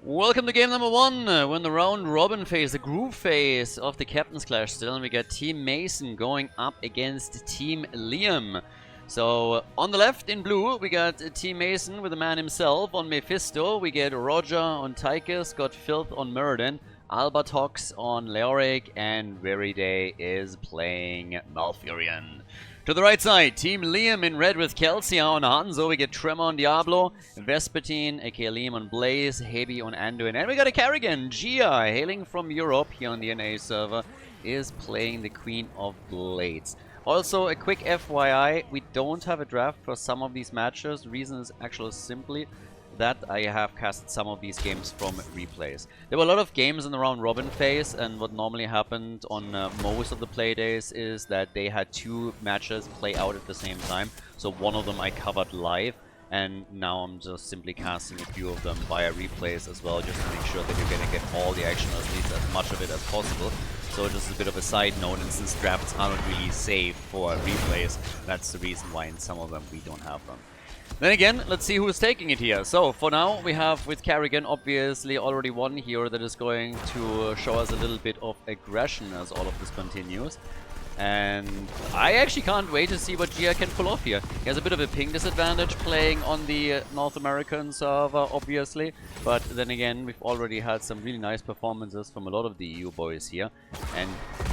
Welcome to game number 1. We're in the round robin phase, the group phase of the Captain's Clash still, and we got Team Mason going up against Team Liam. So on the left in blue we got Team Mason with the man himself on Mephisto. We get Roger on Tychus, got Filth on Muradin, Albatox on Leoric, and Veriday is playing Malfurion. To the right side, Team Liam in red with Kelsia on Hanzo. We get Tremor on Diablo, Vespertine, aka Liam on Blaze, Hebi on Anduin, and we got a Carrigan. Gia, hailing from Europe here on the NA server, is playing the Queen of Blades. Also, a quick FYI, we don't have a draft for some of these matches. The reason is actually simply that I have cast some of these games from replays. There were a lot of games in the round robin phase, and what normally happened on most of the play days is that they had 2 matches play out at the same time. So one of them I covered live, and now I'm just simply casting a few of them via replays as well, just to make sure that you're gonna get all the action, or at least as much of it as possible. So just a bit of a side note, and since drafts aren't really safe for replays, that's the reason why in some of them we don't have them. Then again, let's see who's taking it here. So for now, we have with Carrigan obviously already one hero that is going to show us a little bit of aggression as all of this continues. And I actually can't wait to see what Gia can pull off here. He has a bit of a ping disadvantage playing on the North American server, obviously. But then again, we've already had some really nice performances from a lot of the EU boys here. And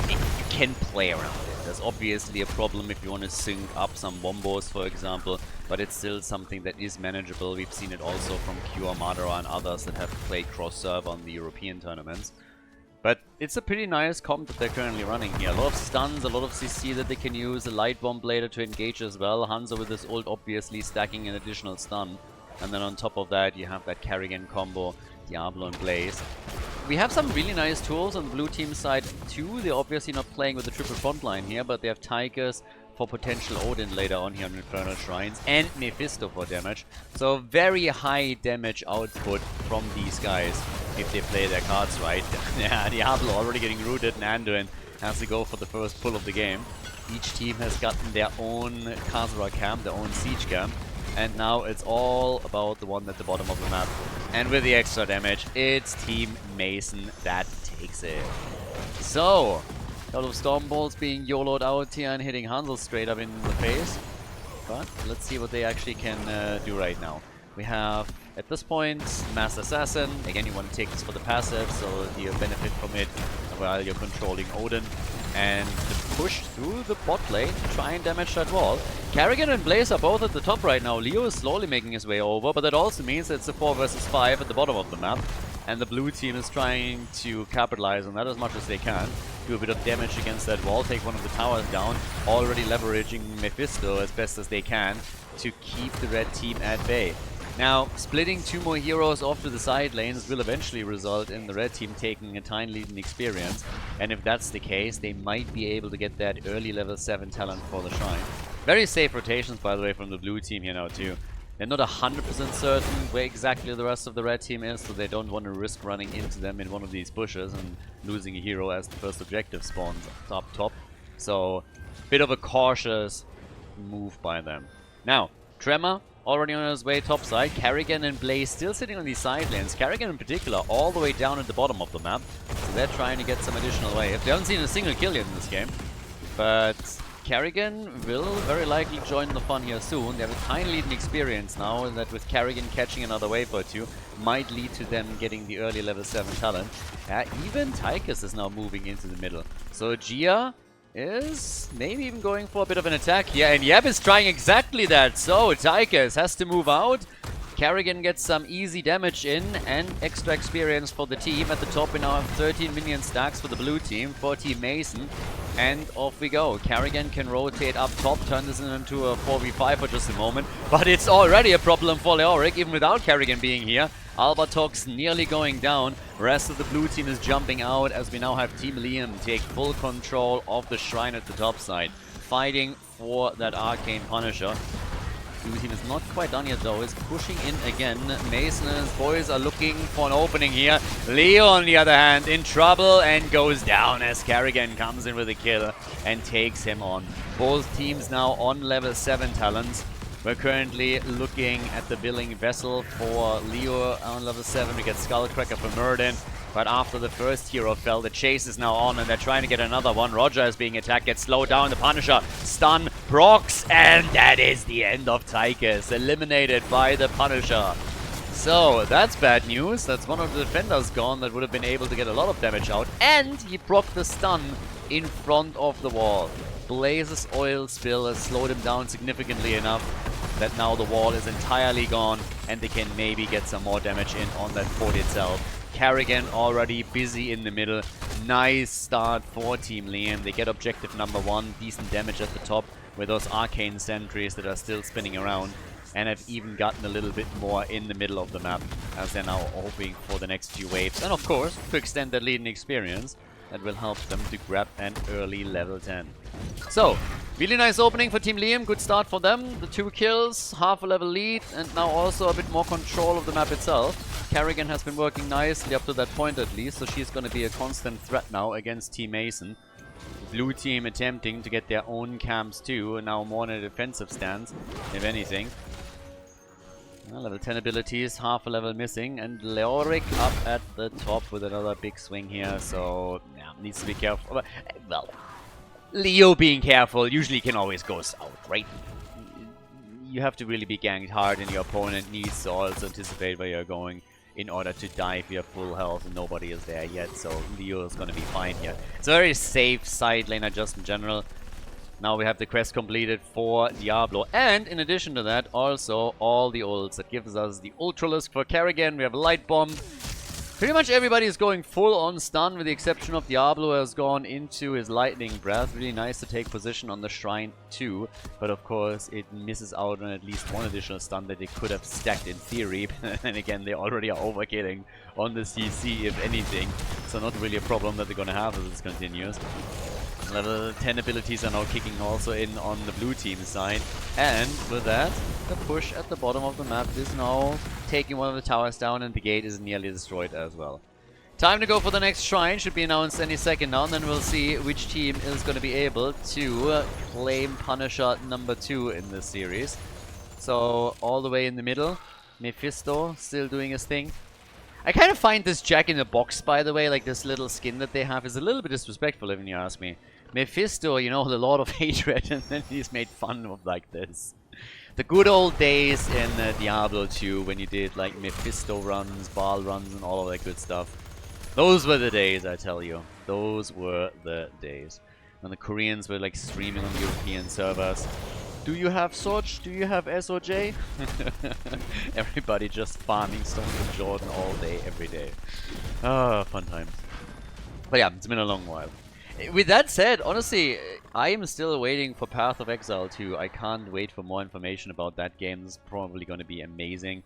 you can play around it. There's obviously a problem if you want to sync up some wombos, for example. But it's still something that is manageable. We've seen it also from Q Madara and others that have played cross-server on the European tournaments. But it's a pretty nice comp that they're currently running here. A lot of stuns, a lot of CC that they can use, a light bomb later to engage as well. Hanzo with his ult obviously stacking an additional stun. And then on top of that you have that Carrigan combo, Diablo and Blaze. We have some really nice tools on the blue team side too. They're obviously not playing with the triple front line here, but they have Tychus for potential Odin later on here on Infernal Shrines, and Mephisto for damage. So very high damage output from these guys if they play their cards right. Yeah, Diablo already getting rooted, and Anduin has to go for the first pull of the game. Each team has gotten their own Khaldor camp, their own siege camp, and now it's all about the one at the bottom of the map. And with the extra damage, it's Team Mason that takes it. So, a lot of Storm Bolts being YOLO'd out here and hitting Hansel straight up in the face. But let's see what they actually can do right now. We have, at this point, Mass Assassin. Again, you want to take this for the passive, so you benefit from it while you're controlling Odin. And the push through the bot lane to try and damage that wall. Carrigan and Blaze are both at the top right now. Leo is slowly making his way over, but that also means that it's a 4 versus 5 at the bottom of the map. And the blue team is trying to capitalize on that as much as they can. Do a bit of damage against that wall, take one of the towers down, already leveraging Mephisto as best as they can to keep the red team at bay. Now, splitting 2 more heroes off to the side lanes will eventually result in the red team taking a tiny lead in experience. And if that's the case, they might be able to get that early level 7 talent for the shrine. Very safe rotations, by the way, from the blue team here now too. They're not 100% certain where exactly the rest of the red team is, so they don't want to risk running into them in one of these bushes and losing a hero as the first objective spawns up top. So, bit of a cautious move by them. Now, Tremor already on his way topside. Carrigan and Blaze still sitting on these side lanes. Carrigan in particular all the way down at the bottom of the map. So they're trying to get some additional wave. They haven't seen a single kill yet in this game. But Carrigan will very likely join the fun here soon. They have a tiny lead in experience now, and that with Carrigan catching another wave or 2 might lead to them getting the early level 7 talent. Even Tychus is now moving into the middle. So Gia is maybe even going for a bit of an attack here, and Yeb is trying exactly that. So Tychus has to move out. Carrigan gets some easy damage in and extra experience for the team. At the top we now have 13 minion stacks for the blue team, for Team Mason. And off we go. Carrigan can rotate up top, turn this into a 4v5 for just a moment. But it's already a problem for Leoric, even without Carrigan being here. Albatox nearly going down. Rest of the blue team is jumping out as we now have Team Liam take full control of the shrine at the top side, fighting for that Arcane Punisher. Blue team is not quite done yet though, is pushing in again. Mason and his boys are looking for an opening here. Leo on the other hand in trouble and goes down as Carrigan comes in with a kill and takes him on. Both teams now on level 7 talents. We're currently looking at the billing vessel for Leo on level 7. We get Skullcracker for Murden. But after the first hero fell, the chase is now on and they're trying to get another one. Roger is being attacked, gets slowed down. The Punisher stun procs, and that is the end of Tychus, eliminated by the Punisher. So that's bad news. That's one of the defenders gone that would have been able to get a lot of damage out. And he proc the stun in front of the wall. Blaze's oil spill has slowed him down significantly enough that now the wall is entirely gone and they can maybe get some more damage in on that fort itself. Karrigan already busy in the middle. Nice start for Team Liam. They get objective number 1. Decent damage at the top with those arcane sentries that are still spinning around. And have even gotten a little bit more in the middle of the map as they're now hoping for the next few waves. And of course, to extend that lead and experience, that will help them to grab an early level 10. So, really nice opening for Team Liam. Good start for them. The 2 kills, half a level lead, and now also a bit more control of the map itself. Karrigan has been working nicely up to that point at least, so she's going to be a constant threat now against Team Mason. Blue team attempting to get their own camps too, now more in a defensive stance, if anything. Well, level 10 abilities, half a level missing, and Leoric up at the top with another big swing here, so yeah, needs to be careful. Well, Leo being careful usually can always go south, right? You have to really be ganked hard, and your opponent needs to also anticipate where you're going in order to die if you have full health and nobody is there yet, so Leo is going to be fine here. It's a very safe side laner just in general. Now we have the quest completed for Diablo, and in addition to that, also all the ults. That gives us the Ultralisk for Karrigan, we have a Light Bomb. Pretty much everybody is going full on stun, with the exception of Diablo, who has gone into his Lightning Breath. Really nice to take position on the Shrine too, but of course it misses out on at least one additional stun that they could have stacked in theory. And again, they already are overkilling on the CC if anything, so not really a problem that they're gonna have as this continues. Level 10 abilities are now kicking also in on the blue team side. And with that, the push at the bottom of the map is now taking one of the towers down, and the gate is nearly destroyed as well. Time to go for the next shrine. Should be announced any second now, and then we'll see which team is going to be able to claim Punisher number 2 in this series. So all the way in the middle, Mephisto still doing his thing. I kind of find this Jack in the Box, by the way, like this little skin that they have, is a little bit disrespectful if you ask me. Mephisto, you know, the Lord of Hatred, and then he's made fun of like this. The good old days in Diablo 2, when you did like Mephisto runs, Baal runs, and all of that good stuff. Those were the days, I tell you. Those were the days. When the Koreans were like streaming on European servers. Do you have Soch? Do you have SOJ? Everybody just farming Stones and Jordan all day, every day. Ah, fun times. But yeah, it's been a long while. With that said, honestly, I am still waiting for Path of Exile 2. I can't wait for more information about that game. It's probably going to be amazing.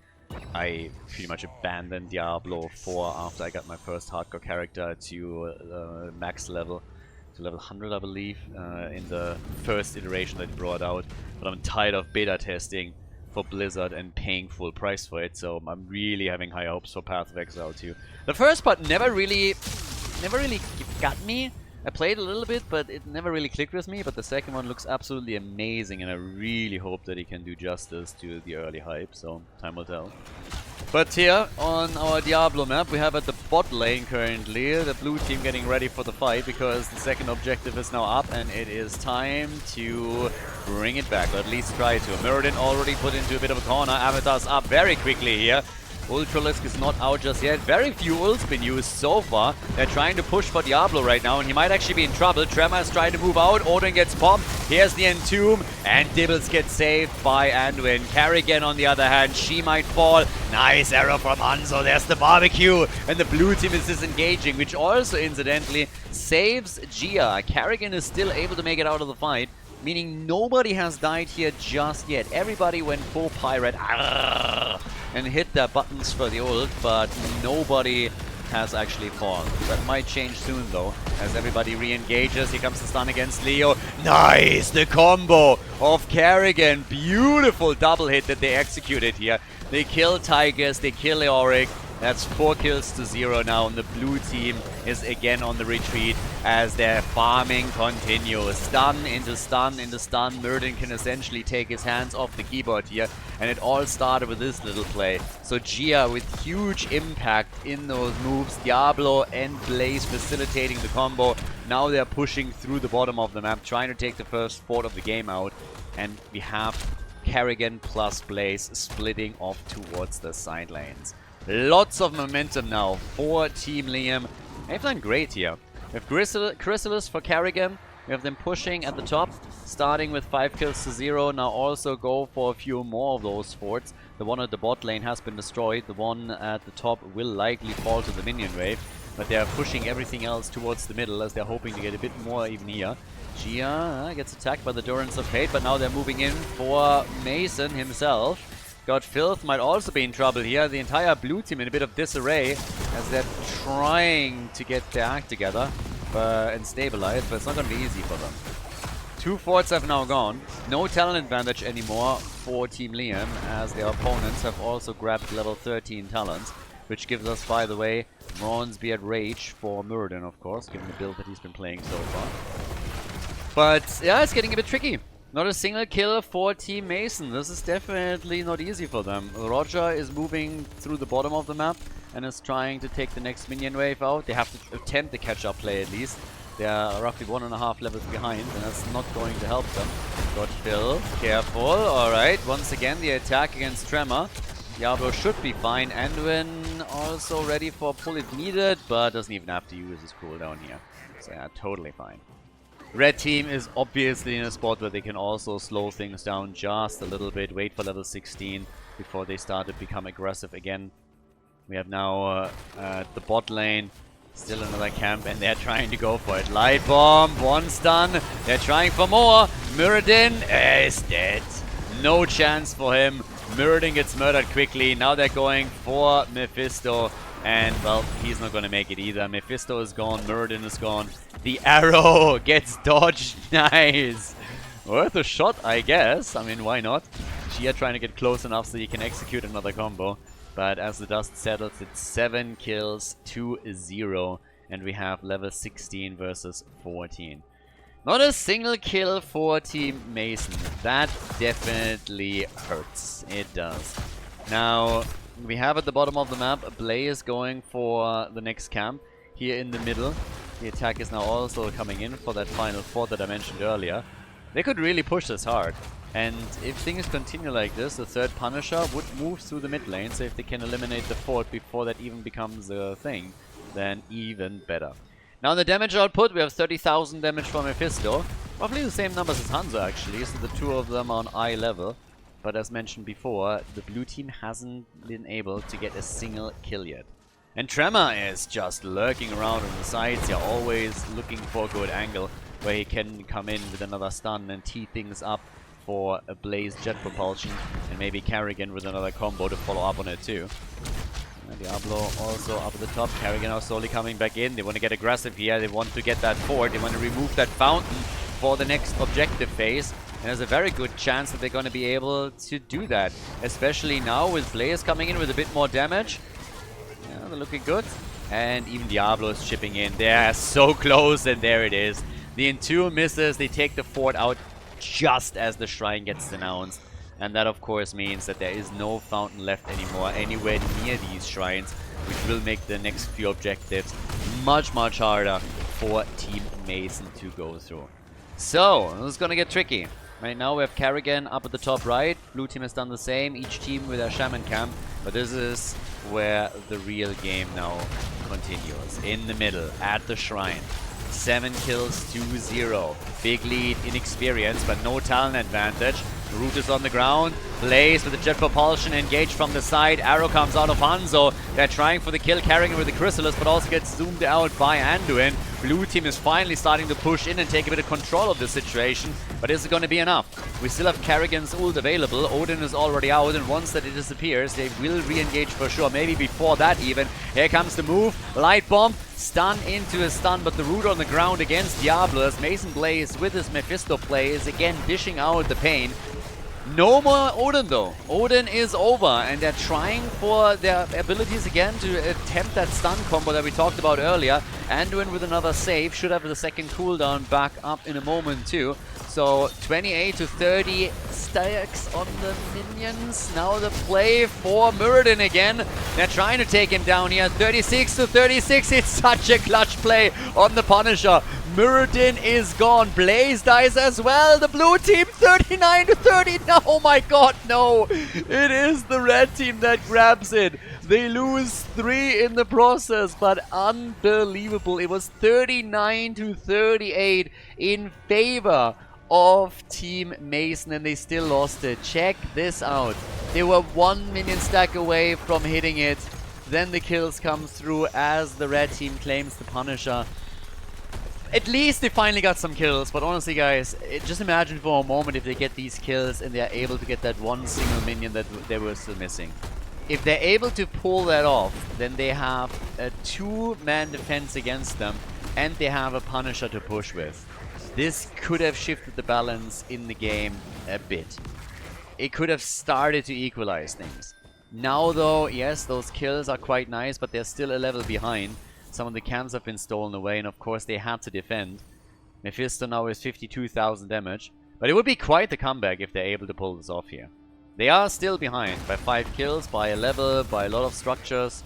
I pretty much abandoned Diablo 4 after I got my first hardcore character to max level. To level 100, I believe, in the first iteration that it brought out. But I'm tired of beta testing for Blizzard and paying full price for it, so I'm really having high hopes for Path of Exile 2. The first part never really got me. I played a little bit, but it never really clicked with me. But the second one looks absolutely amazing, and I really hope that he can do justice to the early hype, so time will tell. But here on our Diablo map, we have at the bot lane currently the blue team getting ready for the fight, because the second objective is now up and it is time to bring it back, or at least try to. Muradin already put into a bit of a corner. Avatar's up very quickly here. Ultralisk is not out just yet. Very few ults been used so far. They're trying to push for Diablo right now, and he might actually be in trouble. Tremor is trying to move out. Odin gets popped. Here's the Entomb, and Dibbles gets saved by Anduin. Karrigan, on the other hand, she might fall. Nice arrow from Hanzo. There's the barbecue, and the blue team is disengaging, which also, incidentally, saves Gia. Karrigan is still able to make it out of the fight, meaning nobody has died here just yet. Everybody went full pirate and hit their buttons for the ult, but nobody has actually fallen. That might change soon though, as everybody re-engages. Here comes the stun against Leo. Nice! The combo of Karrigan. Beautiful double hit that they executed here. They kill Tigers, they kill Leoric, That's 4 kills to 0 now, and the blue team is again on the retreat as their farming continues. Stun into stun into stun. Murden can essentially take his hands off the keyboard here, and it all started with this little play. So Gia with huge impact in those moves. Diablo and Blaze facilitating the combo. Now they're pushing through the bottom of the map, trying to take the first fort of the game out. And we have Kerrigan plus Blaze splitting off towards the side lanes. Lots of momentum now for Team Liam. They've done great here. We have Chrysalis for Kerrigan. We have them pushing at the top, starting with 5 kills to 0. Now also go for a few more of those forts. The one at the bot lane has been destroyed. The one at the top will likely fall to the minion wave. But they're pushing everything else towards the middle as they're hoping to get a bit more even here. Gia gets attacked by the Durance of Fate, but now they're moving in for Mason himself. God Filth might also be in trouble here. The entire blue team in a bit of disarray as they're trying to get their act together and stabilize, but it's not going to be easy for them. 2 forts have now gone. No talent advantage anymore for Team Liam as their opponents have also grabbed level 13 talents, which gives us, by the way, Bronzebeard Rage for Muradin, of course, given the build that he's been playing so far. But yeah, it's getting a bit tricky. Not a single kill for Team Mason. This is definitely not easy for them. Roger is moving through the bottom of the map and is trying to take the next minion wave out. They have to attempt the catch-up play at least. They are roughly 1.5 levels behind, and that's not going to help them. Got Phil. Careful. Alright, once again the attack against Tremor. Diablo should be fine. Anduin also ready for pull if needed, but doesn't even have to use his cooldown here. So yeah, totally fine. Red team is obviously in a spot where they can also slow things down just a little bit, wait for level 16 before they start to become aggressive again. We have now the bot lane, still another camp, and they're trying to go for it. Light bomb, 1 stun, they're trying for more. Muradin is dead. No chance for him. Muradin gets murdered quickly. Now they're going for Mephisto. And, well, he's not going to make it either. Mephisto is gone. Muradin is gone. The arrow gets dodged. Nice. Worth a shot, I guess. I mean, why not? Gia trying to get close enough so he can execute another combo. But as the dust settles, it's 7 kills to 0. And we have level 16 versus 14. Not a single kill for Team Mason. That definitely hurts. It does. Now, we have at the bottom of the map, Blaze going for the next camp. Here in the middle, the attack is now also coming in for that final fort that I mentioned earlier. They could really push this hard. And if things continue like this, the third Punisher would move through the mid lane. So if they can eliminate the fort before that even becomes a thing, then even better. Now in the damage output, we have 30,000 damage from Mephisto. Roughly the same numbers as Hanzo actually, so the two of them are on eye level. But as mentioned before, the blue team hasn't been able to get a single kill yet. And Tremor is just lurking around on the sides. You're always looking for a good angle where he can come in with another stun and tee things up for a Blaze jet propulsion. And maybe Kerrigan with another combo to follow up on it too. And Diablo also up at the top. Kerrigan now slowly coming back in. They want to get aggressive here. They want to get that fort. They want to remove that fountain for the next objective phase. And there's a very good chance that they're going to be able to do that. Especially now with Blaze coming in with a bit more damage. Yeah, they're looking good. And even Diablo is chipping in. They're so close, and there it is. The Entomb misses. They take the fort out just as the shrine gets denounced. And that, of course, means that there is no fountain left anymore anywhere near these shrines, which will make the next few objectives much, much harder for Team Mason to go through. So, this is going to get tricky. Right now we have Kerrigan up at the top right. Blue team has done the same, each team with their shaman camp. But this is where the real game now continues. In the middle, at the shrine. 7 kills to 0. Big lead in experience, but no talent advantage. Root is on the ground. Blaze with the jet propulsion engaged from the side. Arrow comes out of Hanzo. They're trying for the kill, carrying with the Chrysalis, but also gets zoomed out by Anduin. Blue team is finally starting to push in and take a bit of control of the situation. But is it going to be enough? We still have Kerrigan's ult available. Odin is already out, and once that it disappears, they will re-engage for sure. Maybe before that even. Here comes the move. Light bomb. Stun into a stun, but the root on the ground against Diablo as Mason Blaze with his Mephisto play is again dishing out the pain. No more Odin though. Odin is over, and they're trying for their abilities again to attempt that stun combo that we talked about earlier. Anduin with another save should have the second cooldown back up in a moment too. So 28 to 30 stacks on the minions. Now the play for Muradin again. They're trying to take him down here. 36 to 36. It's such a clutch play on the Punisher. Muradin is gone. Blaze dies as well. The blue team 39 to 30. No, oh my god, no. It is the red team that grabs it. They lose 3 in the process, but unbelievable. It was 39 to 38 in favor of Team Mason, and they still lost it. Check this out. They were 1 minion stack away from hitting it. Then the kills come through as the red team claims the Punisher. At least they finally got some kills, but honestly guys, just imagine for a moment if they get these kills and they're able to get that one single minion that they were still missing. If they're able to pull that off, then they have a 2-man defense against them, and they have a Punisher to push with. This could have shifted the balance in the game a bit. It could have started to equalize things. Now though, yes, those kills are quite nice, but they're still a level behind. Some of the camps have been stolen away, and of course they had to defend. Mephisto now is 52,000 damage, but it would be quite the comeback if they're able to pull this off here. They are still behind by 5 kills, by a level, by a lot of structures.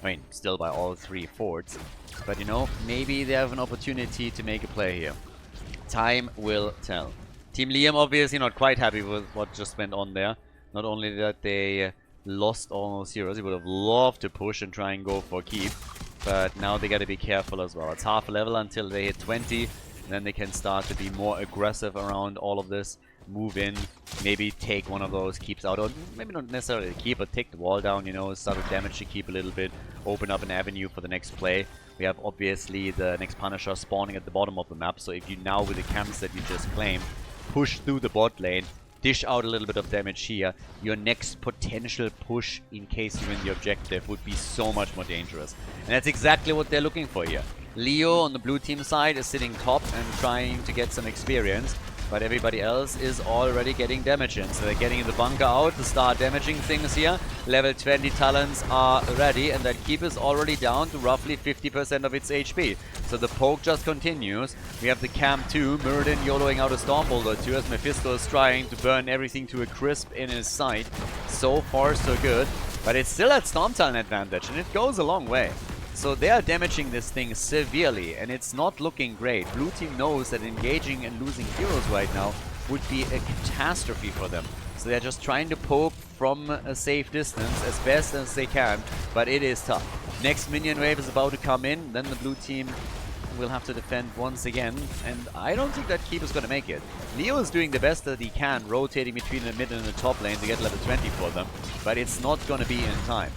I mean, still by all 3 forts. But you know, maybe they have an opportunity to make a play here. Time will tell. Team Liam obviously not quite happy with what just went on there. Not only that they lost almost heroes, they would have loved to push and try and go for keep. But now they gotta be careful as well. It's half a level until they hit 20. And then they can start to be more aggressive around all of this. Move in, maybe take one of those keeps out, or maybe not necessarily keep, but take the wall down, you know, start to damage the keep a little bit, open up an avenue for the next play. We have obviously the next Punisher spawning at the bottom of the map, so if you now with the camps that you just claimed, push through the bot lane, dish out a little bit of damage here, your next potential push in case you win the objective would be so much more dangerous. And that's exactly what they're looking for here. Leo on the blue team side is sitting top and trying to get some experience. But everybody else is already getting damage in. So they're getting the bunker out to start damaging things here. Level 20 talents are ready, and that keep is already down to roughly 50% of its HP. So the poke just continues. We have the camp 2, Muradin YOLOing out a Stormbolter 2 as Mephisto is trying to burn everything to a crisp in his sight. So far so good. But it's still at Storm Talent advantage, and it goes a long way. So they are damaging this thing severely, and it's not looking great. Blue team knows that engaging and losing heroes right now would be a catastrophe for them. So they're just trying to poke from a safe distance as best as they can, but it is tough. Next minion wave is about to come in, then the blue team will have to defend once again, and I don't think that keep is going to make it. Leo is doing the best that he can, rotating between the mid and the top lane to get level 20 for them, but it's not going to be in time.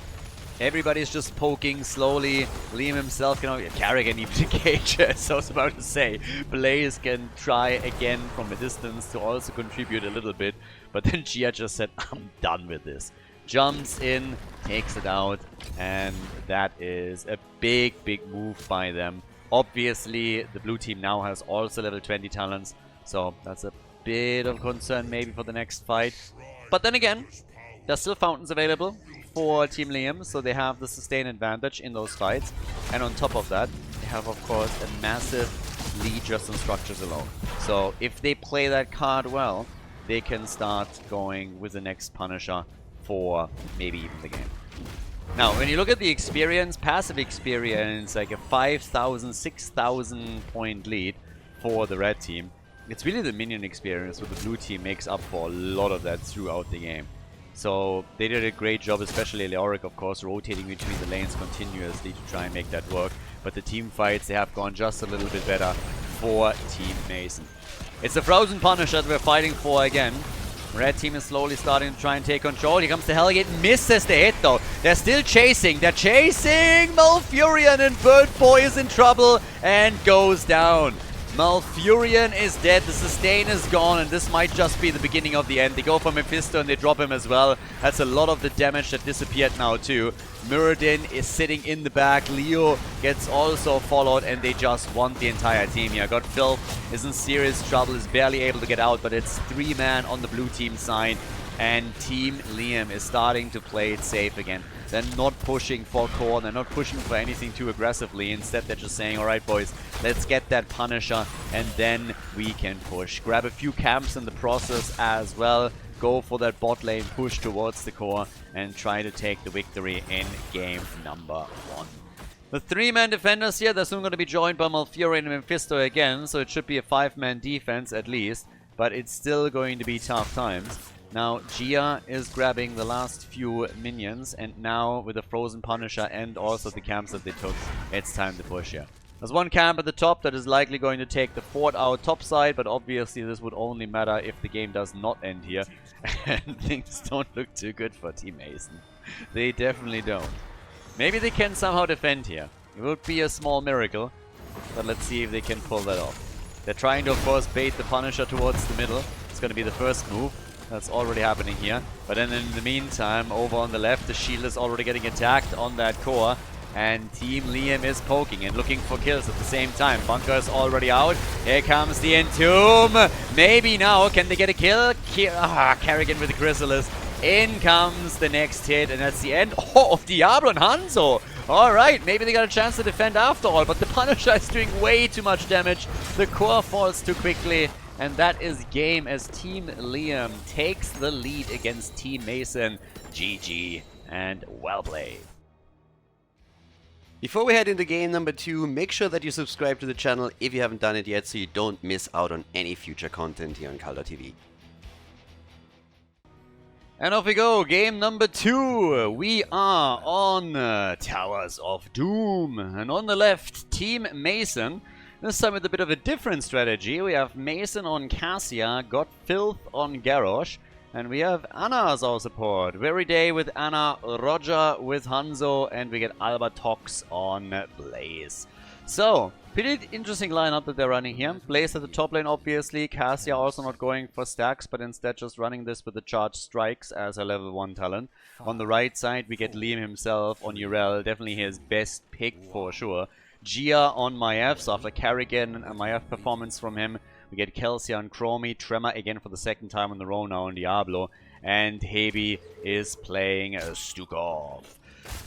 Everybody's just poking slowly. Liam himself can Carrick can even engage, as I was about to say. Blaze can try again from a distance to also contribute a little bit. But then Gia just said, I'm done with this. Jumps in, takes it out, and that is a big, big move by them. Obviously, the blue team now has also level 20 talents, so that's a bit of concern maybe for the next fight. But then again, there's still fountains available for Team Liam, so they have the sustain advantage in those fights. And on top of that, they have of course a massive lead just on structures alone. So if they play that card well, they can start going with the next Punisher for maybe even the game. Now, when you look at the experience, passive experience, like a 5,000, 6,000 point lead for the red team, it's really the minion experience with the blue team makes up for a lot of that throughout the game. So they did a great job, especially Leoric, of course, rotating between the lanes continuously to try and make that work. But the team fights, they have gone just a little bit better for Team Mason. It's the Frozen Punisher that we're fighting for again. Red team is slowly starting to try and take control. Here comes the Hellgate, misses the hit though. They're still chasing. They're chasing Malfurion, and Bird Boy is in trouble and goes down. Malfurion is dead, the sustain is gone, and this might just be the beginning of the end. They go for Mephisto and they drop him as well. That's a lot of the damage that disappeared now too. Muradin is sitting in the back. Leo gets also followed, and they just want the entire team here. Got Filth is in serious trouble, is barely able to get out, but it's 3-man on the blue team side. And Team Liam is starting to play it safe again. They're not pushing for core, they're not pushing for anything too aggressively. Instead, they're just saying, alright boys, let's get that Punisher and then we can push. Grab a few camps in the process as well. Go for that bot lane push towards the core and try to take the victory in game number 1. The 3-man defenders here, they're soon going to be joined by Malfurion and Mephisto again, so it should be a 5-man defense at least, but it's still going to be tough times. Now, Gia is grabbing the last few minions, and now with the Frozen Punisher and also the camps that they took, it's time to push here. There's one camp at the top that is likely going to take the fort out top side, but obviously this would only matter if the game does not end here. And things don't look too good for Team Mason. They definitely don't. Maybe they can somehow defend here. It would be a small miracle, but let's see if they can pull that off. They're trying to, of course, bait the Punisher towards the middle. It's going to be the first move. That's already happening here. But then in the meantime, over on the left, the shield is already getting attacked on that core. And Team Liam is poking and looking for kills at the same time. Bunker is already out. Here comes the Entomb. Maybe now, can they get a kill? Kerrigan with the Chrysalis. In comes the next hit, and that's the end of Diablo and Hanzo. Alright, maybe they got a chance to defend after all, but the Punisher is doing way too much damage. The core falls too quickly. And that is game as Team Liam takes the lead against Team Mason. GG and well played. Before we head into game number 2, make sure that you subscribe to the channel if you haven't done it yet so you don't miss out on any future content here on Khaldor TV. And off we go, game number 2. We are on Towers of Doom. And on the left, Team Mason. This time with a bit of a different strategy. We have Mason on Cassia, got Filth on Garrosh, and we have Anna as our support. Very Day with Anna, Roger with Hanzo, and we get Albatox on Blaze. So, pretty interesting lineup that they're running here. Blaze at the top lane, obviously. Cassia also not going for stacks, but instead just running this with the charged strikes as a level 1 talent. On the right side, we get Liam himself on Urel. Definitely his best pick for sure. Gia on Maiev, so after Kerrigan and a Maiev performance from him, we get Kelsey on Chromie, Tremor again for the second time in the row now on Diablo, and Hebi is playing Stukov.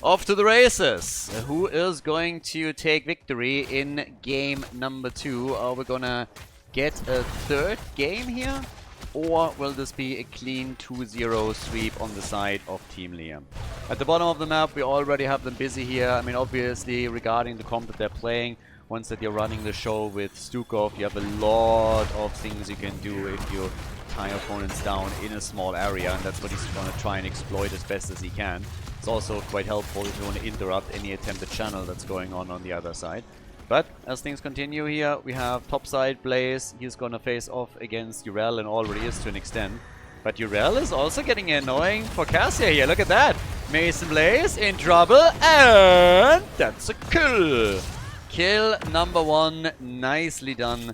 Off to the races! Who is going to take victory in game number 2? Are we gonna get a third game here? Or will this be a clean 2-0 sweep on the side of Team Liam? At the bottom of the map, we already have them busy here. I mean, obviously, regarding the comp that they're playing, once that you're running the show with Stukov, you have a lot of things you can do if you tie opponents down in a small area, and that's what he's going to try and exploit as best as he can. It's also quite helpful if you want to interrupt any attempted channel that's going on the other side. But as things continue here, we have topside Blaze. He's gonna face off against Urel and already is to an extent. But Urel is also getting annoying for Cassia here. Look at that. Mason Blaze in trouble, and that's a kill. Kill number 1, nicely done.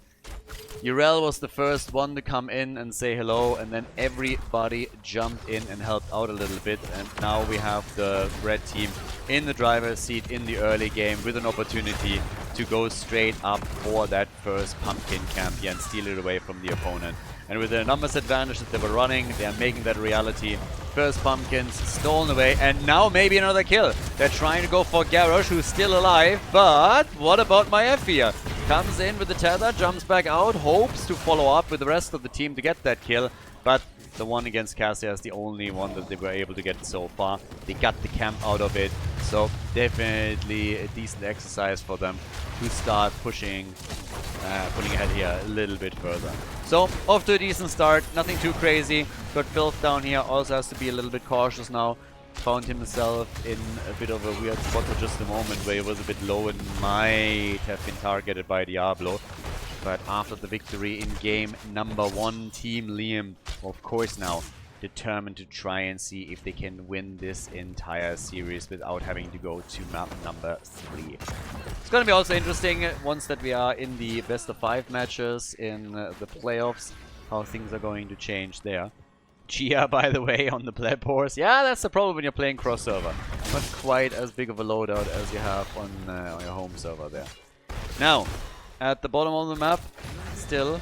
Urel was the first one to come in and say hello, and then everybody jumped in and helped out a little bit. And now we have the red team in the driver's seat in the early game with an opportunity to go straight up for that first pumpkin camp here and steal it away from the opponent. And with the numbers advantage that they were running, they are making that a reality. First pumpkins stolen away, and now maybe another kill. They're trying to go for Garrosh, who's still alive, but what about Maiev here? Comes in with the tether, jumps back out, hopes to follow up with the rest of the team to get that kill, but the one against Cassia is the only one that they were able to get so far. They got the camp out of it, so definitely a decent exercise for them to start pulling ahead here a little bit further. So, off to a decent start, nothing too crazy. Got Filth down here, also has to be a little bit cautious now. Found himself in a bit of a weird spot for just a moment where he was a bit low and might have been targeted by Diablo. But after the victory in game number 1, Team Liam, of course now, determined to try and see if they can win this entire series without having to go to map number 3. It's going to be also interesting once that we are in the best of 5 matches in the playoffs, how things are going to change there. Gia, by the way, on the pleb horse. Yeah, that's the problem when you're playing cross-server. Not quite as big of a loadout as you have on your home server there. Now, at the bottom of the map, still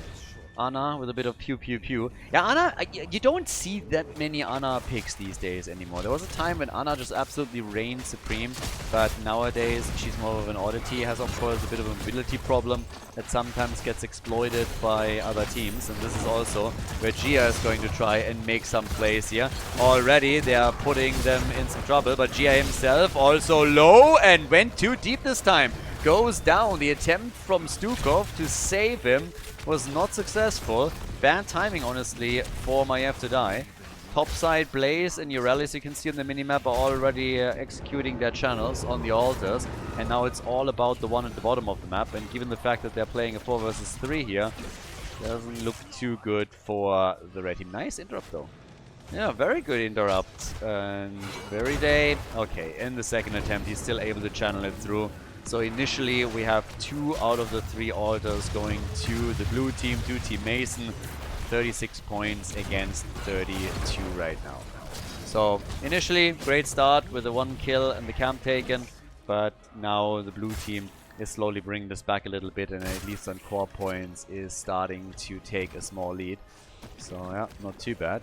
Ana with a bit of pew pew pew. Yeah, Ana, you don't see that many Ana picks these days anymore. There was a time when Ana just absolutely reigned supreme, but nowadays she's more of an oddity. Has of course a bit of a mobility problem that sometimes gets exploited by other teams, and this is also where Gia is going to try and make some plays here. Already they are putting them in some trouble, but Gia himself also low and went too deep this time. Goes down. The attempt from Stukov to save him was not successful. Bad timing, honestly, for Maiev to die. Topside Blaze and Urelis, you can see on the minimap, are already executing their channels on the altars. And now it's all about the one at the bottom of the map. And given the fact that they're playing a 4 versus 3 here, doesn't look too good for the red team. Nice interrupt, though. Yeah, very good interrupt. And very day. Okay, in the second attempt, he's still able to channel it through. So initially we have 2 out of the 3 altars going to the blue team, to Team Mason. 36 points against 32 right now. So initially, great start with the 1 kill and the camp taken. But now the blue team is slowly bringing this back a little bit, and at least on core points is starting to take a small lead. So yeah, not too bad.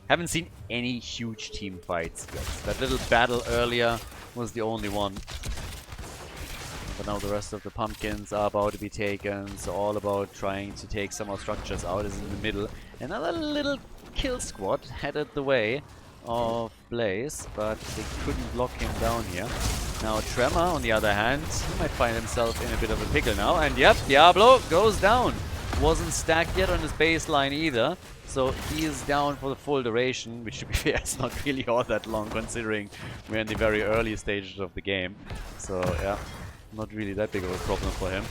Haven't seen any huge team fights yet. That little battle earlier was the only one. But now the rest of the pumpkins are about to be taken, so all about trying to take some more structures out is in the middle. Another little kill squad headed the way of Blaze, but they couldn't lock him down here. Now Tremor, on the other hand, he might find himself in a bit of a pickle now, and yep, Diablo goes down. Wasn't stacked yet on his baseline either, so he is down for the full duration, which to be fair is not really all that long considering we're in the very early stages of the game. So yeah, not really that big of a problem for him.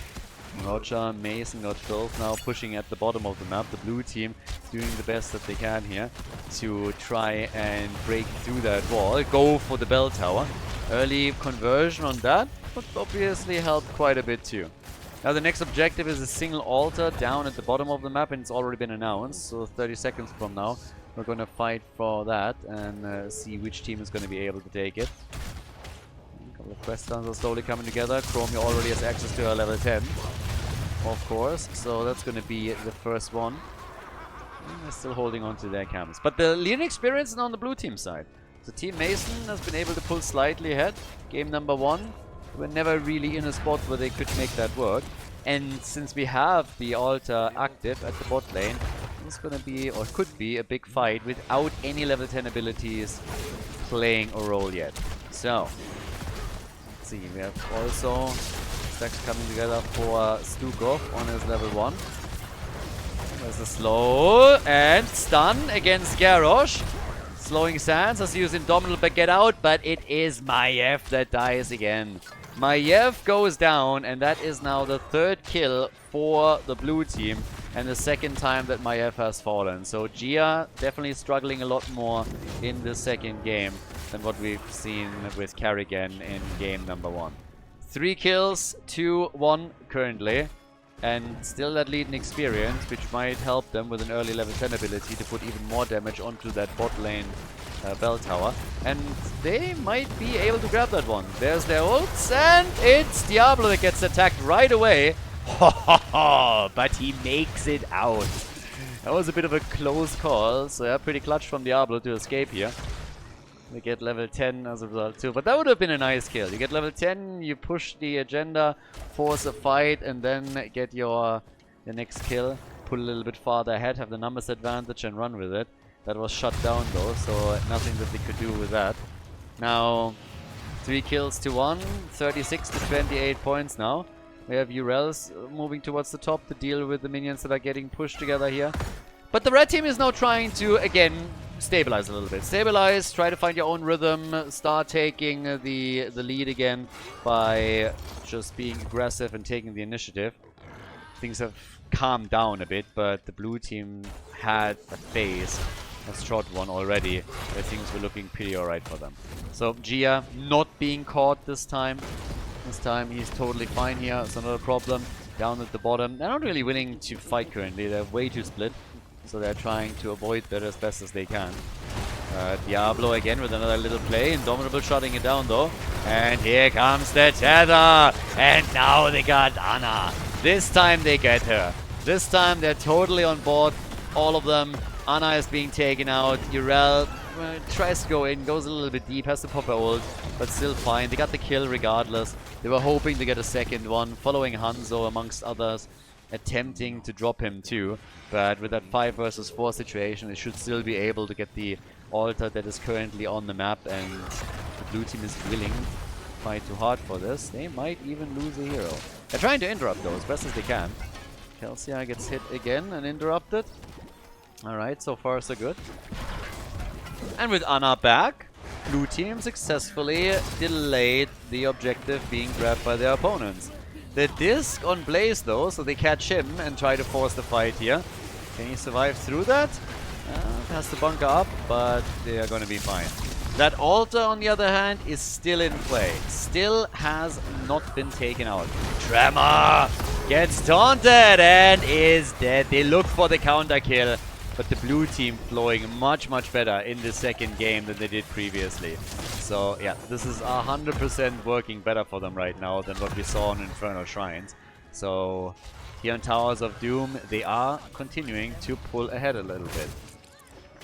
Roger, Mason got Filth now pushing at the bottom of the map. The blue team doing the best that they can here to try and break through that wall. Go for the bell tower. Early conversion on that would obviously help quite a bit too. Now the next objective is a single altar down at the bottom of the map, and it's already been announced. So 30 seconds from now we're going to fight for that and see which team is going to be able to take it. A couple of quest runs are slowly coming together. Chromia already has access to her level 10, of course, so that's going to be the first one. And they're still holding on to their camps. But the leading experience is on the blue team side. So Team Mason has been able to pull slightly ahead. Game number 1, we're never really in a spot where they could make that work. And since we have the altar active at the bot lane, it's going to be, or could be, a big fight without any level 10 abilities playing a role yet. So, let's see, we have also stacks coming together for Stukov on his level 1. There's a slow and stun against Garrosh. Slowing Sands has used Indomitable but get out, but it is Maiev that dies again. Maiev goes down, and that is now the 3rd kill for the blue team and the 2nd time that Maiev has fallen. So Gia definitely struggling a lot more in the 2nd game than what we've seen with Carrigan in game number 1. 3 kills, 2-1 currently, and still that lead in experience, which might help them with an early level 10 ability to put even more damage onto that bot lane bell tower, and they might be able to grab that one. There's their ults, and it's Diablo that gets attacked right away. But he makes it out. That was a bit of a close call, so yeah, pretty clutch from Diablo to escape here. They get level 10 as a result too, but that would have been a nice kill. You get level 10, you push the agenda, force a fight, and then get your next kill. Pull a little bit farther ahead, have the numbers advantage, and run with it. That was shut down though, so nothing that they could do with that. Now, 3 kills to 1, 36 to 28 points now. We have Urels moving towards the top to deal with the minions that are getting pushed together here. But the red team is now trying to, again, stabilize a little bit. Stabilize, try to find your own rhythm, start taking the lead again by just being aggressive and taking the initiative. Things have calmed down a bit, but the blue team had a phase has shot one already, where things were looking pretty alright for them. So Gia not being caught this time. This time he's totally fine here, it's not a problem. Down at the bottom, they're not really willing to fight currently, they're way too split. So they're trying to avoid that as best as they can. Diablo again with another little play. Indomitable shutting it down though. And here comes the tether. And now they got Anna. This time they get her. This time they're totally on board. All of them. Anna is being taken out. Urel tries to go in. Goes a little bit deep. Has to pop her ult. But still fine. They got the kill regardless. They were hoping to get a second one. Following Hanzo amongst others. Attempting to drop him too. But with that 5 versus 4 situation, they should still be able to get the altar that is currently on the map, and the blue team is willing to fight too hard for this. They might even lose a hero. They're trying to interrupt though as best as they can. Kelsia gets hit again and interrupted. Alright, so far so good. And with Anna back, blue team successfully delayed the objective being grabbed by their opponents. The disc on Blaze though, so they catch him and try to force the fight here. Can he survive through that? Has to bunker up, but they are going to be fine. That altar, on the other hand, is still in play. Still has not been taken out. Tremor gets taunted and is dead. They look for the counter kill, but the blue team flowing much, much better in the second game than they did previously. So yeah, this is 100% working better for them right now than what we saw on Infernal Shrines. So here on Towers of Doom, they are continuing to pull ahead a little bit.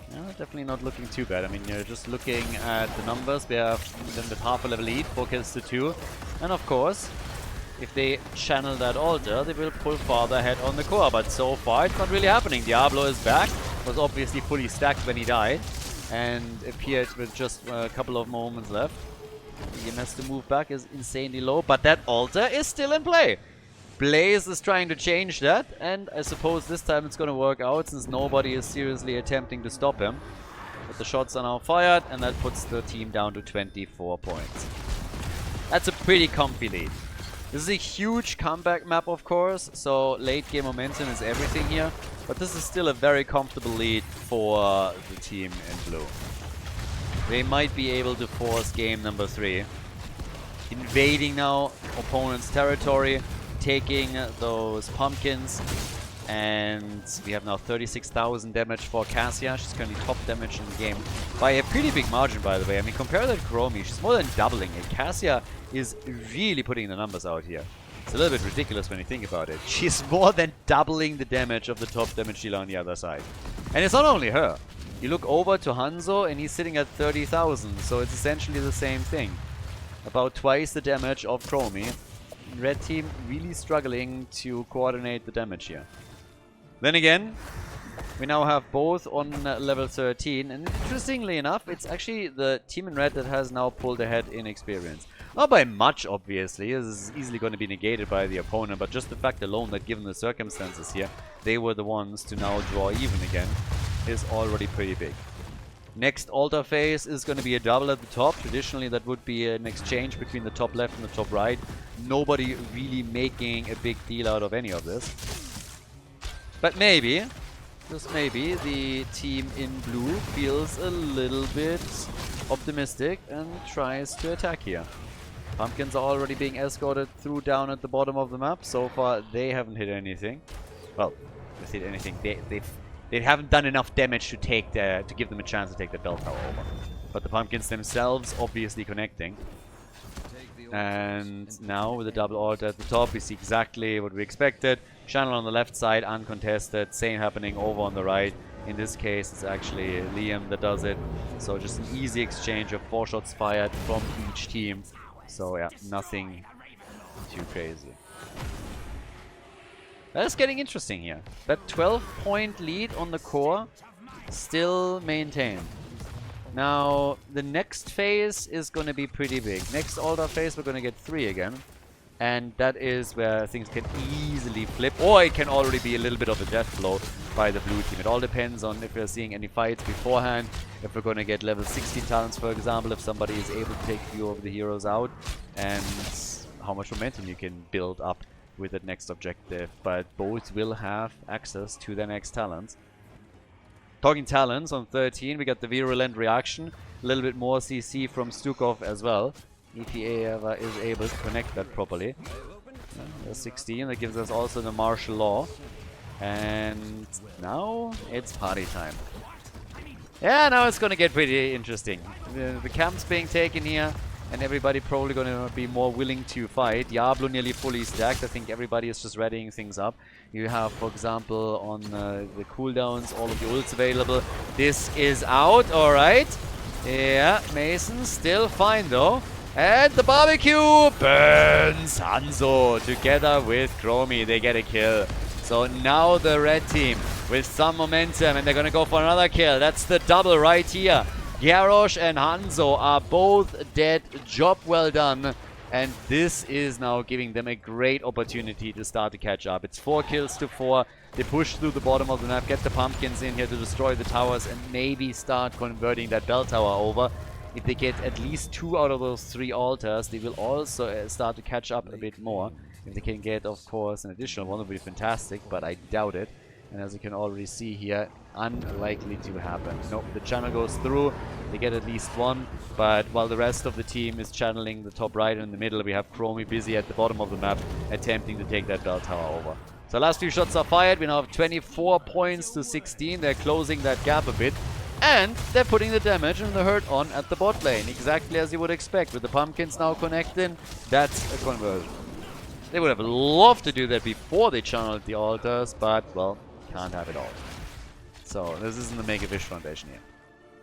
Yeah, definitely not looking too bad. I mean, you're just looking at the numbers. We have them with half a level lead, 4 kills to 2. And of course, if they channel that altar, they will pull farther ahead on the core. But so far, it's not really happening. Diablo is back. Was obviously fully stacked when he died. And appeared with just a couple of moments left. The EMS to move back is insanely low. But that altar is still in play. Blaze is trying to change that, and I suppose this time it's going to work out since nobody is seriously attempting to stop him. But the shots are now fired, and that puts the team down to 24 points. That's a pretty comfy lead. This is a huge comeback map, of course, so late game momentum is everything here. But this is still a very comfortable lead for the team in blue. They might be able to force game number 3. Invading now opponent's territory. Taking those pumpkins, and we have now 36,000 damage for Cassia. She's currently top damage in the game by a pretty big margin, by the way. I mean, compare that to Chromie, she's more than doubling it. Cassia is really putting the numbers out here. It's a little bit ridiculous when you think about it. She's more than doubling the damage of the top damage dealer on the other side. And it's not only her. You look over to Hanzo and he's sitting at 30,000, so it's essentially the same thing. About twice the damage of Chromie. Red team really struggling to coordinate the damage here. Then again, we now have both on level 13, and interestingly enough, it's actually the team in red that has now pulled ahead in experience. Not by much, obviously, this is easily going to be negated by the opponent, but just the fact alone that given the circumstances here, they were the ones to now draw even again, is already pretty big. Next altar phase is going to be a double at the top. Traditionally, that would be an exchange between the top left and the top right. Nobody really making a big deal out of any of this. But maybe, just maybe, the team in blue feels a little bit optimistic and tries to attack here. Pumpkins are already being escorted through down at the bottom of the map. So far, they haven't hit anything. Well, they hit anything. They haven't done enough damage to give them a chance to take the bell tower over. But the pumpkins themselves obviously connecting. And now with the double altar at the top, we see exactly what we expected. Channel on the left side, uncontested. Same happening over on the right. In this case, it's actually Liam that does it. So just an easy exchange of 4 shots fired from each team. So yeah, nothing too crazy. That is getting interesting here. That 12-point lead on the core still maintained. Now, the next phase is going to be pretty big. Next altar phase, we're going to get 3 again. And that is where things can easily flip. Or it can already be a little bit of a death blow by the blue team. It all depends on if we're seeing any fights beforehand. If we're going to get level 60 talents, for example. If somebody is able to take a few of the heroes out. And how much momentum you can build up with the next objective. But both will have access to their next talents. Talking talents on 13, we got the Virulent Reaction. A little bit more CC from Stukov as well. If he ever is able to connect that properly. The 16, that gives us also the Martial Law. And now it's party time. Yeah, now it's gonna get pretty interesting. The camp's being taken here, and everybody probably gonna be more willing to fight. Diablo nearly fully stacked. I think everybody is just readying things up. You have, for example, on the cooldowns, all of the ults available. This is out, alright. Yeah, Mason still fine though. And the barbecue burns Hanzo together with Chromie. They get a kill. So now the red team with some momentum, and they're going to go for another kill. That's the double right here. Garrosh and Hanzo are both dead. Job well done. And this is now giving them a great opportunity to start to catch up. It's 4 kills to 4. They push through the bottom of the map, get the pumpkins in here to destroy the towers, and maybe start converting that bell tower over. If they get at least 2 out of those 3 altars, they will also start to catch up a bit more. If they can get, of course, an additional one, would be fantastic, but I doubt it. And as you can already see here, unlikely to happen. Nope, the channel goes through, they get at least 1, but while the rest of the team is channeling the top right and in the middle, we have Chromie busy at the bottom of the map, attempting to take that bell tower over. So last few shots are fired, we now have 24 points to 16, they're closing that gap a bit. And they're putting the damage and the hurt on at the bot lane, exactly as you would expect. With the pumpkins now connecting, that's a conversion. They would have loved to do that before they channeled the altars, but, well, can't have it all. So, this isn't the Make-A-Wish Foundation here.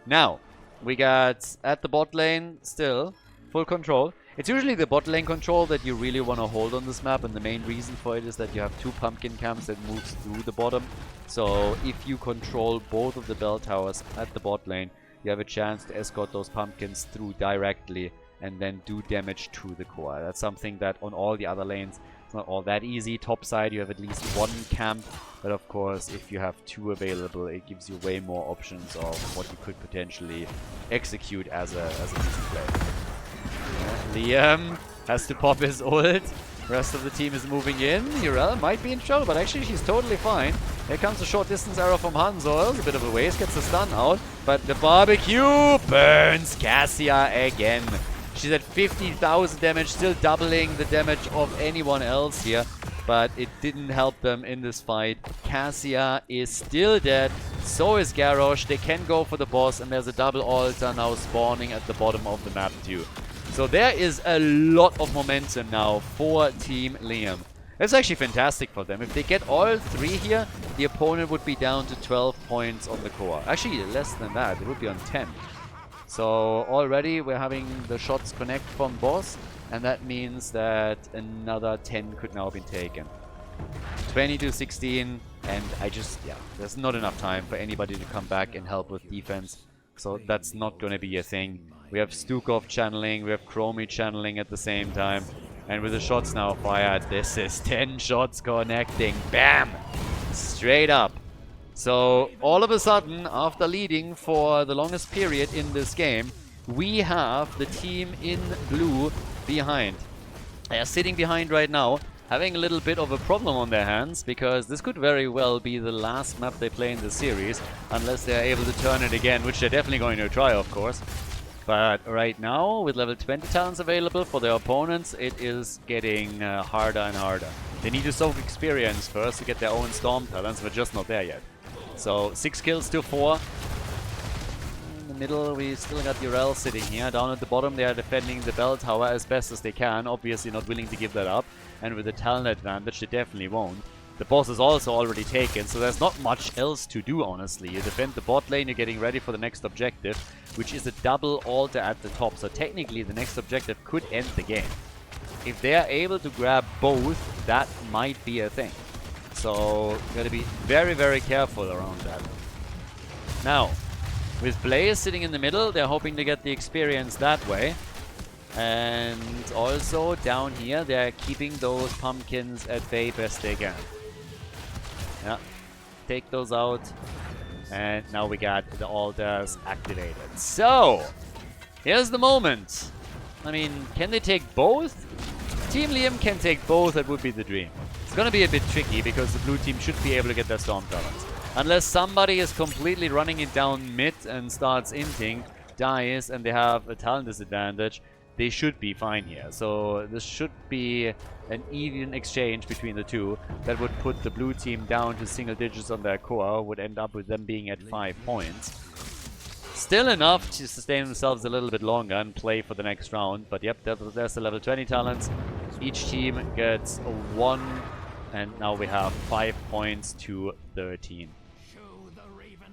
Now, we got, at the bot lane, still, full control. It's usually the bot lane control that you really want to hold on this map, and the main reason for it is that you have 2 pumpkin camps that moves through the bottom. So, if you control both of the bell towers at the bot lane, you have a chance to escort those pumpkins through directly and then do damage to the core. That's something that on all the other lanes, it's not all that easy. Top side, you have at least 1 camp, but of course, if you have 2 available, it gives you way more options of what you could potentially execute as a decent play. Yeah, Liam has to pop his ult. Rest of the team is moving in. Urel might be in trouble, but actually she's totally fine. Here comes a short distance arrow from Hanzo. It's a bit of a waste, gets the stun out. But the barbecue burns Cassia again. She's at 50,000 damage, still doubling the damage of anyone else here. But it didn't help them in this fight. Cassia is still dead. So is Garrosh. They can go for the boss, and there's a double altar now spawning at the bottom of the map too. So there is a lot of momentum now for Team Liam. It's actually fantastic for them. If they get all 3 here, the opponent would be down to 12 points on the core. Actually, less than that. It would be on 10. So already we're having the shots connect from boss, and that means that another 10 could now be taken. 20 to 16, and there's not enough time for anybody to come back and help with defense. So that's not going to be a thing. We have Stukov channeling, we have Chromie channeling at the same time. And with the shots now fired, this is 10 shots connecting. Bam! Straight up. So all of a sudden, after leading for the longest period in this game, we have the team in blue behind. They are sitting behind right now, having a little bit of a problem on their hands, because this could very well be the last map they play in the series, unless they're able to turn it again, which they're definitely going to try, of course. But right now, with level 20 talents available for their opponents, it is getting harder and harder. They need to soak experience first to get their own Storm talents, but just not there yet. So 6 kills to 4. In the middle, we still got Urel sitting here. Down at the bottom, they are defending the bell tower as best as they can. Obviously not willing to give that up. And with the talent advantage, they definitely won't. The boss is also already taken, so there's not much else to do, honestly. You defend the bot lane, you're getting ready for the next objective, which is a double altar at the top. So technically, the next objective could end the game. If they are able to grab both, that might be a thing. So, gotta be very, very careful around that. Now, with Blaze sitting in the middle, they're hoping to get the experience that way. And also, down here, they're keeping those pumpkins at bay best they can. Yeah, take those out. And now we got the altars activated. So, here's the moment. I mean, can they take both? Team Liam can take both, that would be the dream. It's gonna be a bit tricky because the blue team should be able to get their Storm talents. Unless somebody is completely running it down mid and starts inting, dies, and they have a talent disadvantage, they should be fine here. So this should be an even exchange between the two. That would put the blue team down to single digits on their core, would end up with them being at 5 points. Still enough to sustain themselves a little bit longer and play for the next round. But yep, there's the level 20 talents. Each team gets a 1, and now we have 5 points to 13.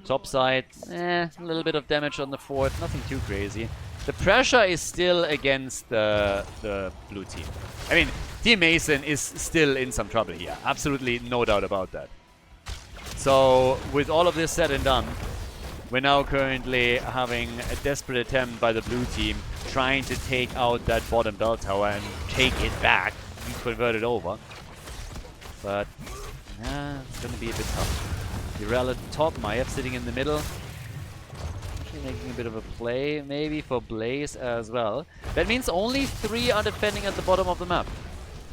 Top side, a little bit of damage on the fourth, nothing too crazy. The pressure is still against the blue team. I mean, Team Mason is still in some trouble here. Absolutely no doubt about that. So, with all of this said and done, we're now currently having a desperate attempt by the blue team trying to take out that bottom bell tower and take it back and convert it over. But, it's going to be a bit tough. Urel at the top, Maiev sitting in the middle. Actually making a bit of a play, maybe for Blaze as well. That means only 3 are defending at the bottom of the map.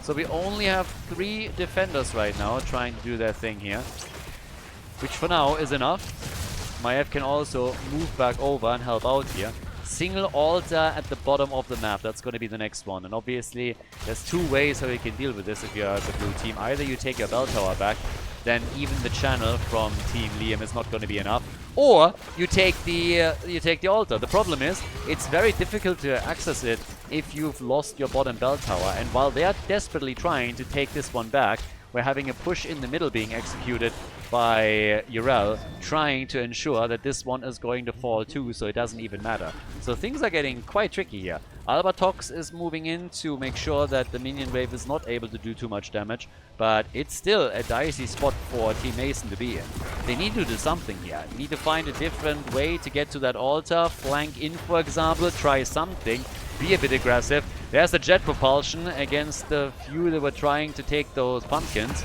So we only have 3 defenders right now trying to do their thing here. Which for now is enough. Maiev can also move back over and help out here. Single altar at the bottom of the map, that's going to be the next one. And obviously, there's 2 ways how you can deal with this if you're the blue team. Either you take your bell tower back, then even the channel from Team Liam is not going to be enough. Or you take the altar. The problem is, it's very difficult to access it if you've lost your bottom bell tower. And while they are desperately trying to take this one back, we're having a push in the middle being executed by Urel, trying to ensure that this one is going to fall too, so it doesn't even matter. So things are getting quite tricky here. Albattox is moving in to make sure that the minion wave is not able to do too much damage, but it's still a dicey spot for Team Mason to be in. They need to do something here. They need to find a different way to get to that altar, flank in for example, try something, be a bit aggressive. There's the jet propulsion against the few that were trying to take those pumpkins.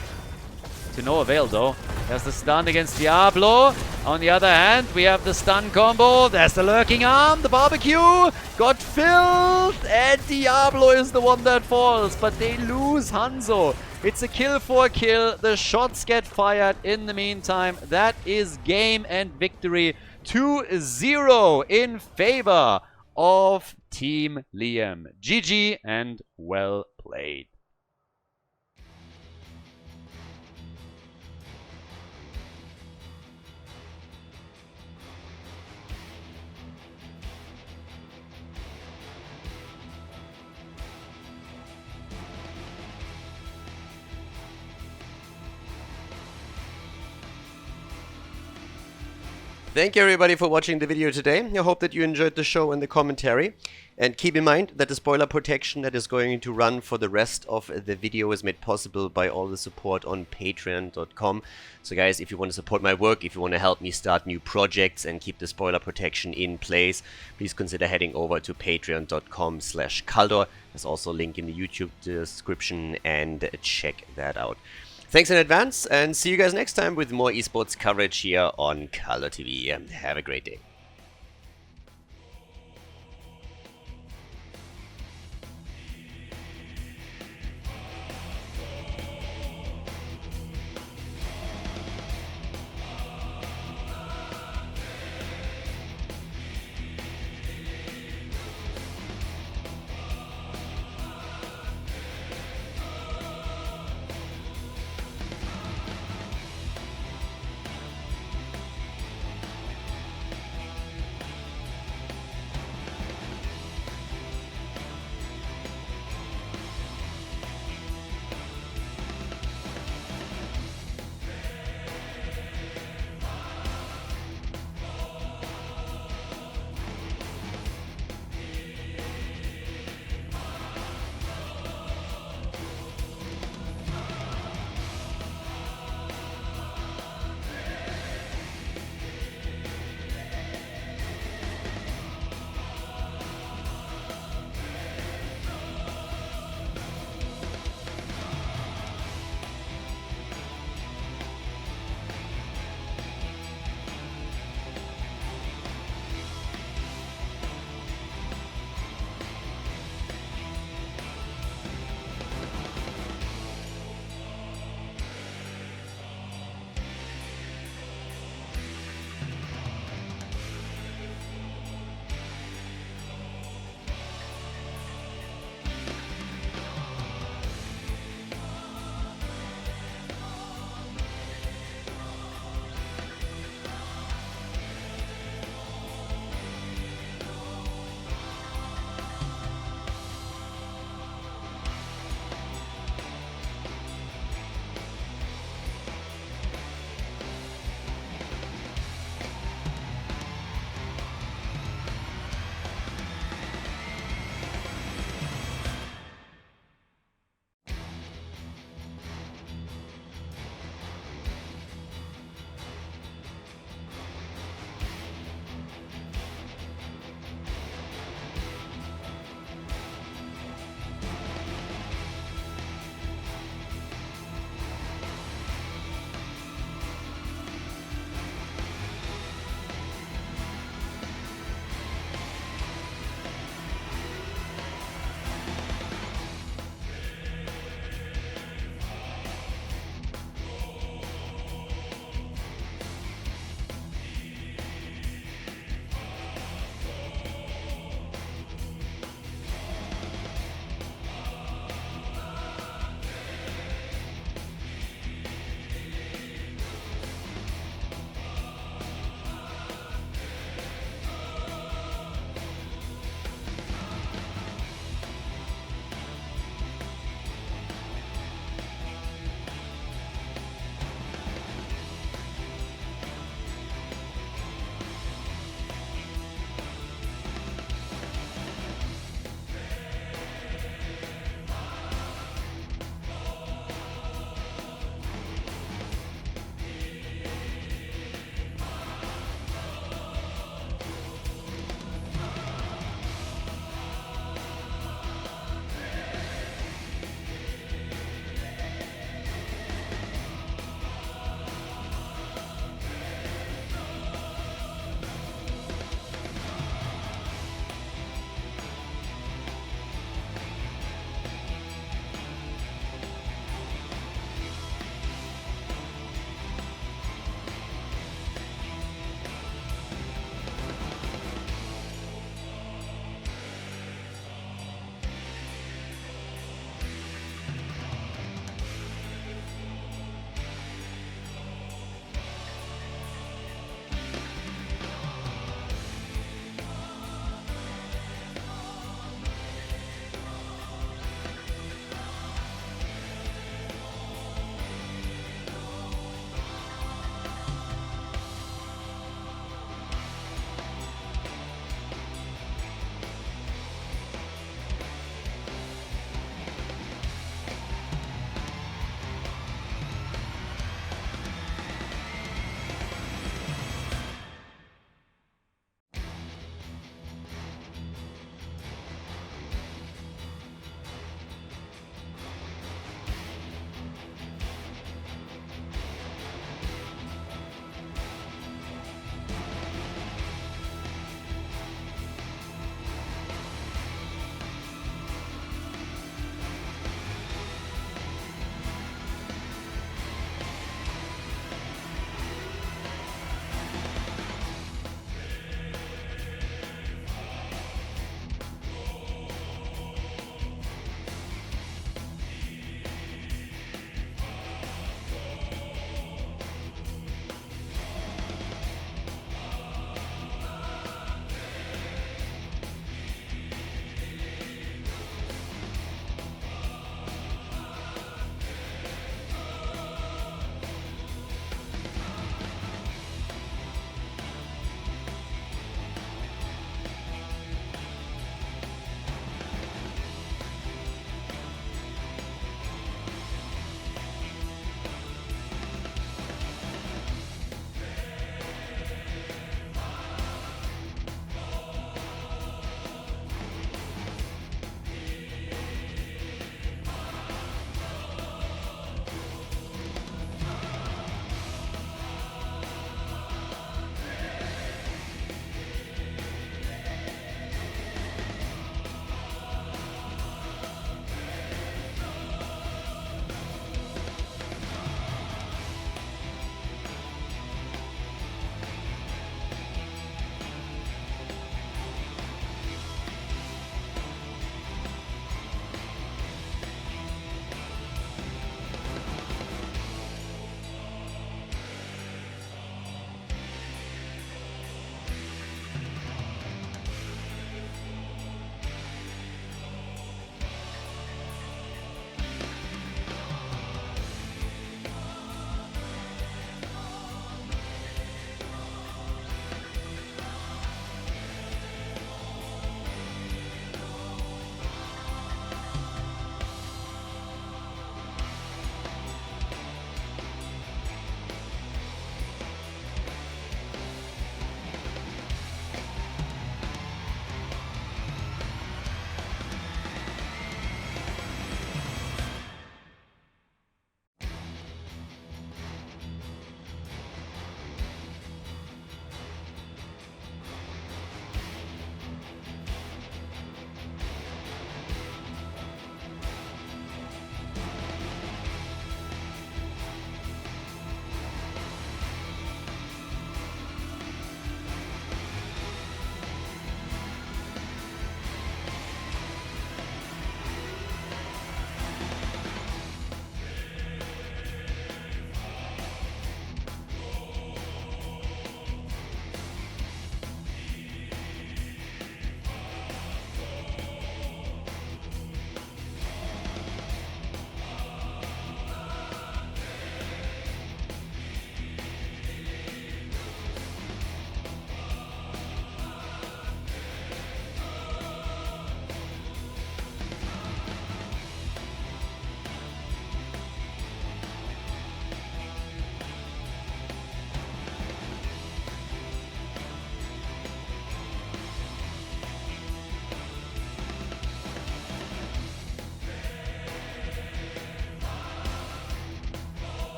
To no avail though. There's the stun against Diablo. On the other hand, we have the stun combo. There's the lurking arm. The barbecue got filled. And Diablo is the one that falls. But they lose Hanzo. It's a kill for a kill. The shots get fired in the meantime. That is game and victory 2-0 in favor of Team Liam. GG and well played. Thank you everybody for watching the video today. I hope that you enjoyed the show and the commentary. And keep in mind that the spoiler protection that is going to run for the rest of the video is made possible by all the support on patreon.com. So guys, if you want to support my work, if you want to help me start new projects and keep the spoiler protection in place, please consider heading over to patreon.com/Khaldor. There's also a link in the YouTube description and check that out. Thanks in advance and see you guys next time with more esports coverage here on Khaldor TV. Have a great day.